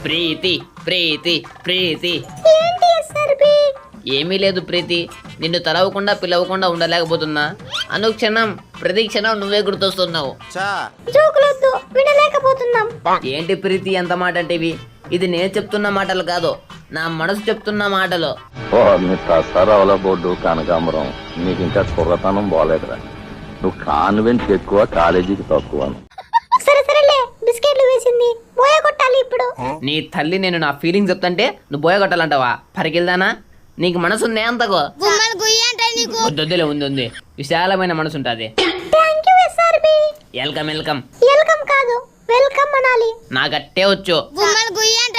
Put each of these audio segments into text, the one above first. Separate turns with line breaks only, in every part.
ప్రీతి ప్రీతి ప్రీతి
ఏంటి ఎస్ఆర్బి?
ఏమీ లేదు ప్రీతి, నిన్ను తలవకుండా పిలవకుండా ఉండలేకపోతున్నా. అనుక్షణం ప్రతి క్షణం నువ్వే గుర్తొస్తున్నావు.
జోకులొద్దు, వినలేకపోతున్నాం.
ఏంటి ప్రీతి ఎంత మాట అంటేవి? ఇది నేను చెప్తున్న మాటలు కాదు, నా మనసు చెప్తున్న మాటలు.
సరవల బోర్డు కనకాంబరం, నీకు ఇంకా కుర్రతనం బాలేదురా. నువ్వు కాన్వెంట్ ఎక్కువ, కాలేజీకి తక్కువ.
సరే సరేలే, బిస్కెట్లు వేసింది, బోయ కొట్టాలి ఇప్పుడు.
నీ తల్లి, నేను నా ఫీలింగ్ చెప్తుంటే నువ్వు బోయ కొట్టాలంటావా? పరికిల్దానా, నీకు మనసు ఉందే అంతకు? వద్దులే, ఉంది విశాలమైన మనసు ఉంటుంది.
Thank you SRB.
Welcome welcome.
Welcome కాదు, వెల్కమ్ అనాలి.
నాకట్టే వచ్చు.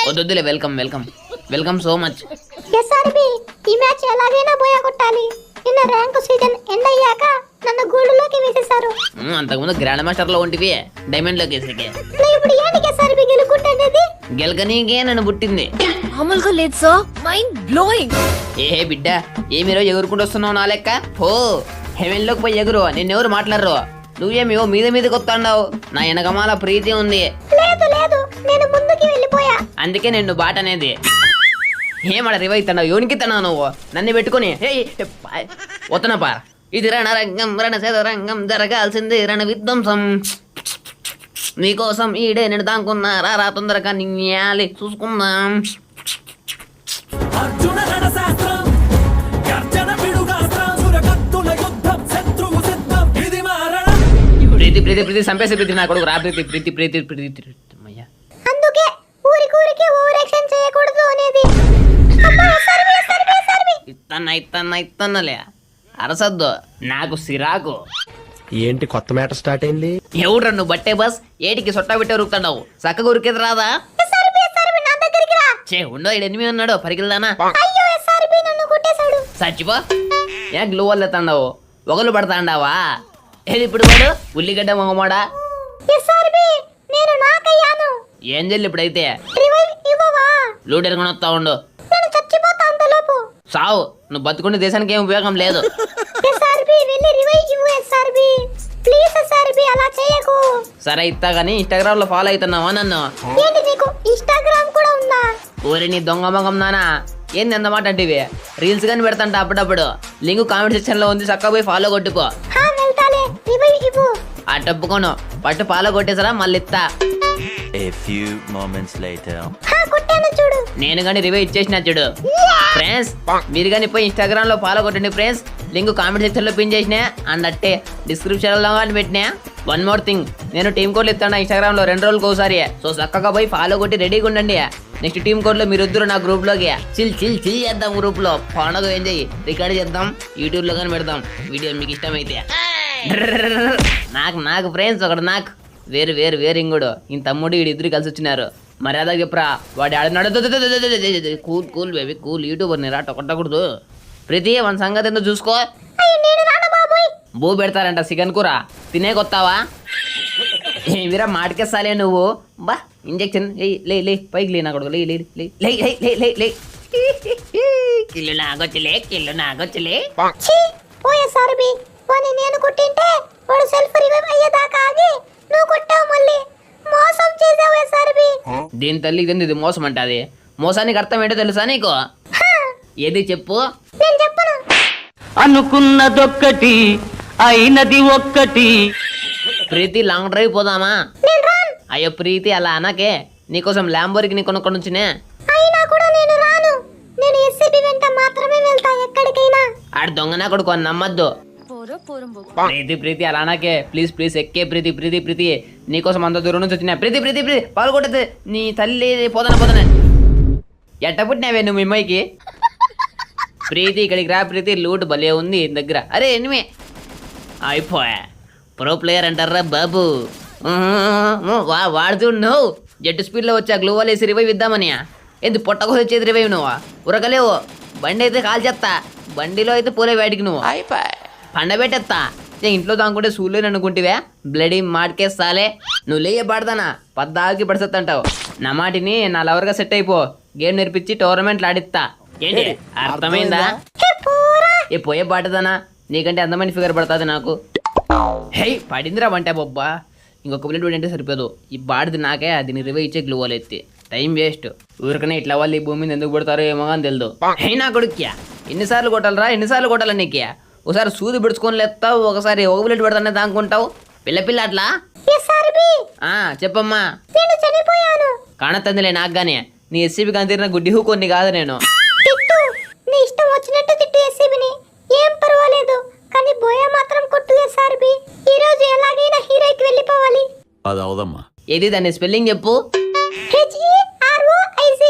వద్దులే, welcome welcome welcome so much.
SRB, ఈ మ్యాచ్ ఎలాగైనా బోయ కొట్టాలి. నిన్న ర్యాంకు సీజన్ ఎండ్ అయ్యాక నన్ను గోల్డ్లోకి వేసేశారు.
అంతకుముందు గ్రాండ్ మాస్టర్ లో ఉంటివి, డైమండ్ లోకి వేసేకే.
ఇప్పుడు ఏంటి ఎస్ఆర్బి గెలుకుంటానేది?
గెలకనీకే నన్ను పుట్టింది.
మామూలుగా లేదు సార్, మైండ్ బ్లోయింగ్.
ఏ బిడ్డ, ఏమిరో ఎగురుకుంటూ వస్తున్నావు నా లెక్క? పో హెవెన్ లోకి పోయి ఎగురు, నిన్నెవరు మాట్లాడరు. నువ్వేమో మీద మీదకి వస్తాండావు. నా వెనకమాల ప్రీతి ఉంది.
లేదు లేదు, నేను ముందుకి వెళ్ళిపోయా.
అందుకే నిన్ను బాట అనేది. ఏమడ రివైతున్నావు, యోనికి తిన్నావు నువ్వు నన్ను పెట్టుకుని. వతనపా, ఇది రణరంగం, రణరంగం, జరగాల్సింది రణ విధ్వంసం. నీకోసం ఈడే నేను దానుకున్నా, రా తొందరగా నిన్యాలి చూసుకుందాం. ప్రీతి ప్రీతి ప్రీతి సంపేసి ప్రీతి, నా కొడుకు రా ప్రీతి ప్రీతి ప్రీతి ప్రీతి.
అందుకే ఊరికి ఓవర్ యాక్షన్ చేయకూడదు అనేది.
ఇత్తన్నలే అరసద్దు, నాకు సిరాకు.
ఏంటి కొత్త మ్యాటర్ స్టార్ట్ అయింది?
ఎవడ్రా నువ్వు బట్టే బస్? ఏటికి సొట్టా పెట్టే ఉరుకుతావు? చక్కగా ఉరికేది రాదా? చే ఉండో, ఈడు ఎనిమిది ఉన్నాడు, పరికిల్దానా? చచ్చిపో. ఏ గ్లూ వల్ల ఎత్తాండావు, ఒకళ్ళు పడతాండావా? ఏది ఇప్పుడు వాడు ఉల్లిగడ్డ మొగమాడా? ఏం చెల్లి ఇప్పుడైతే లూడర్ కొని వస్తా ఉండు. సావు, నువ్వు బతుకుంటే దేశానికి ఏం ఉపయోగం లేదు. సరే ఇస్తా గానీ ఇన్స్టాగ్రామ్ లో ఫాలో అవుతున్నావా నన్ను? ఊరి నీ దొంగ మొగం నానా, ఏంది అన్నమాట అంటే రీల్స్ గానీ పెడతాంట అప్పుడప్పుడు. లింక్ కామెంట్ సెక్షన్ లో ఉంది, చక్కగా పోయి ఫాలో కొట్టుకో. ఆ టప్పుకోను పట్టు ఫాలో కొట్టేసరా మళ్ళీ ఇస్తా. నేను కానీ రివ్యూ ఇచ్చేసిన చూడు. ఫ్రెండ్స్ మీరు కానీ పోయి ఇన్స్టాగ్రామ్ లో ఫాలో కొట్టండి ఫ్రెండ్స్. లింక్ కామెంట్ సెక్షన్ లో పిన్ చేసిన అండ్ అట్టే డిస్క్రిప్షన్ లో కానీ పెట్టినా. వన్ మోర్ థింగ్, నేను టీమ్ కోడ్లు ఇస్తాను ఇన్స్టాగ్రామ్ లో 2 రోజులకు ఒకసారి. సో చక్కగా పోయి ఫాలో కొట్టి రెడీగా ఉండండి. నెక్స్ట్ టీమ్ కోడ్ లో మీరు ఇద్దరు నా గ్రూప్ లోకి చిల్ చేద్దాం. గ్రూప్ లో పండుగ ఎంజాయ్ రికార్డ్ చేద్దాం, యూట్యూబ్ లో కానీ పెడదాం వీడియో మీకు ఇష్టమైతే. నాకు ఫ్రెండ్స్ ఒకడు, నాకు వేరు ఇంకోడు, ఈ తమ్ముడు వీడి ఇద్దరు కలిసి వచ్చినారు. మర్యాద చెప్పరా, వాడు ఆడినాడు. కూల్ బేబీ కూల్, యూట్యూబర్ ని రాట కొట్టకూడదు. ప్రతి మన సంగతి ఎందుకు చూసుకో. బూ పెడతారంట చికెన్ కూర, తినేకొత్తావా? ఏమిరా మాటకేస్తాలే నువ్వు. బా ఇంజెక్షన్ లే పైకి లే, నా కొడుకు లే. కిల్లు నాగొచ్చులే.
నేను కొట్టింటే వాడు సెల్ఫ్ రివైవ్ అయ్యేదాకా ఆగి నువ్వు కొట్టావు, మళ్ళీ మోసం చేసావు ఎస్ఆర్బి.
దీని తల్లి ఇది మోసం అంటే, అది మోసానికి అర్థం ఏంటో తెలుసా నీకు? ఏది చెప్పు.
నేను చెప్పను.
అనుకున్నదొక్కటి అయినది ఒక్కటి.
ప్రీతి లాంగ్ డ్రైవ్ పోదామా? అయ్యో ప్రీతి అలా అనకే, నీకోసం ల్యాంబోర్గిని కొనుక్కొని వచ్చినే.
అయినా కూడా నేను రాను. నేను ఎస్సీబీ వెంట మాత్రమే వెళ్తా ఎక్కడికైనా.
ఆడ దొంగనా కొడుకు నమ్మద్దు. ప్రీతి అలా అనకే, ప్లీజ్ ఎక్కే ప్రీతి నీకోసం అంత దూరం నుంచి వచ్చినా. ప్రీతి పాల్గొట్టదు నీ తల్లి. పోదన ఎట్ట పుట్టినావే నువ్వు మీ అమ్మాయికి? ప్రీతి ఇక్కడికి రా ప్రీతి, లూట్ భలే ఉంది దగ్గర. అరే ఎనిమే అయిపోయా, ప్రో ప్లేయర్ అంటారా బాబు. వాడుతూ నువ్వు జెట్ స్పీడ్ లో వచ్చా గ్లూ వాల్ వేసి రివైవ్ ఇద్దామని. ఏంది పొట్టకు వచ్చేది రివైవ్ నువ్వు? ఉరకలేవు. బండి అయితే కాల్ చేస్తా, బండిలో అయితే పోలే వేటికి నువ్వు పండబెట్టేస్తా. ఇంట్లో దానుకుంటే సూళ్ళని అనుకుంటేవే బ్లడీ మాటకేస్తాలే. నువ్వు లేయ పడతానా పద్దాకి పడిసెత్తంటావు. నా మాటిని నా లవర్గా సెట్ అయిపో, గేమ్ నేర్పించి టోర్నమెంట్లు ఆడిస్తా. ఏంటి అర్థమైందా? ఏ పోయే పాటదానా, నీకంటే అందమైన ఫిగర్ పడుతుంది నాకు. హే పడిందిరా వంట బొబ్బా, ఇంకొక ప్లేట్ అంటే సరిపోదు. ఈ బాడిది నాకే, అది రివైవ్ ఇచ్చే గ్లూ వాల్ ఎత్తి టైం వేస్ట్. ఊరికనే ఇట్లా వాళ్ళు ఈ భూమి మీద ఎందుకు పడతారో ఏమో అని తెలియదు. అయినా కొడుక్యా ఎన్నిసార్లు కొట్టాలరా నీకే? ఒకసారి సూది పెడుచుకొని లేస్తావు, ఒకసారి ఒక బుల్లెట్ పెడతానే దానుకుంటావు. పిల్ల అట్లా.
ఎస్ఆర్బి
చెప్పమ్మా.
నేను చనిపోయాను.
కానతందిలే నాకు గానీ నీ ఎస్సీబీ కాంతీరిన గుడ్డి హూ కొన్ని కాదు నేను.
తిట్టు, నీ ఇష్టం వచ్చినట్టు తిట్టు ఎస్సీబీని, ఏం పర్వాలేదు. కానీ బోయా మాత్రం కొట్టు ఎస్ఆర్బి. ఈ రోజు ఎలాగైనా హీరోకి వెళ్ళిపోవాలి.
అది అవదమ్మా.
ఏది దాని స్పెల్లింగ్ చెప్పు.
HEROIC.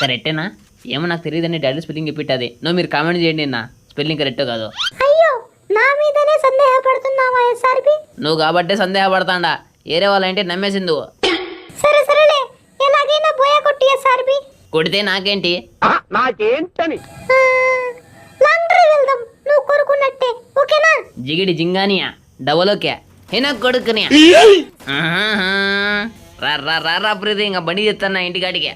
కరెక్టేనా? ఏమో నాకు తెలియదని డాడీ స్పెల్లింగ్ చెప్పిట్టది. మీరు కామెంట్ చేయండి నా స్పెల్లింగ్ కరెక్ట్ కాదు.
అయ్యో, నా మీదనే సందేహపడుతున్నావా ఎస్ఆర్బి?
నువ్వు కాబట్టే సందేహపడతాండా, ఏరే వాళ్ళంటే నమ్మేసింది.
సరేలే, ఎలాగైనా బోయా కొట్టు ఎస్ఆర్బి.
కొడితే నాకేంటి?
నాకేంటని
లాంగ్ డ్రైవ్ వెళ్దాం, నువ్వు కోరుకున్నట్టే. ఓకేనా?
జిగిడి జింగానియా డబలోకే హేనా కొడుకునియా. రా ప్రీతి, ఇంకా బండి చెప్తాను ఇంటికాడికే.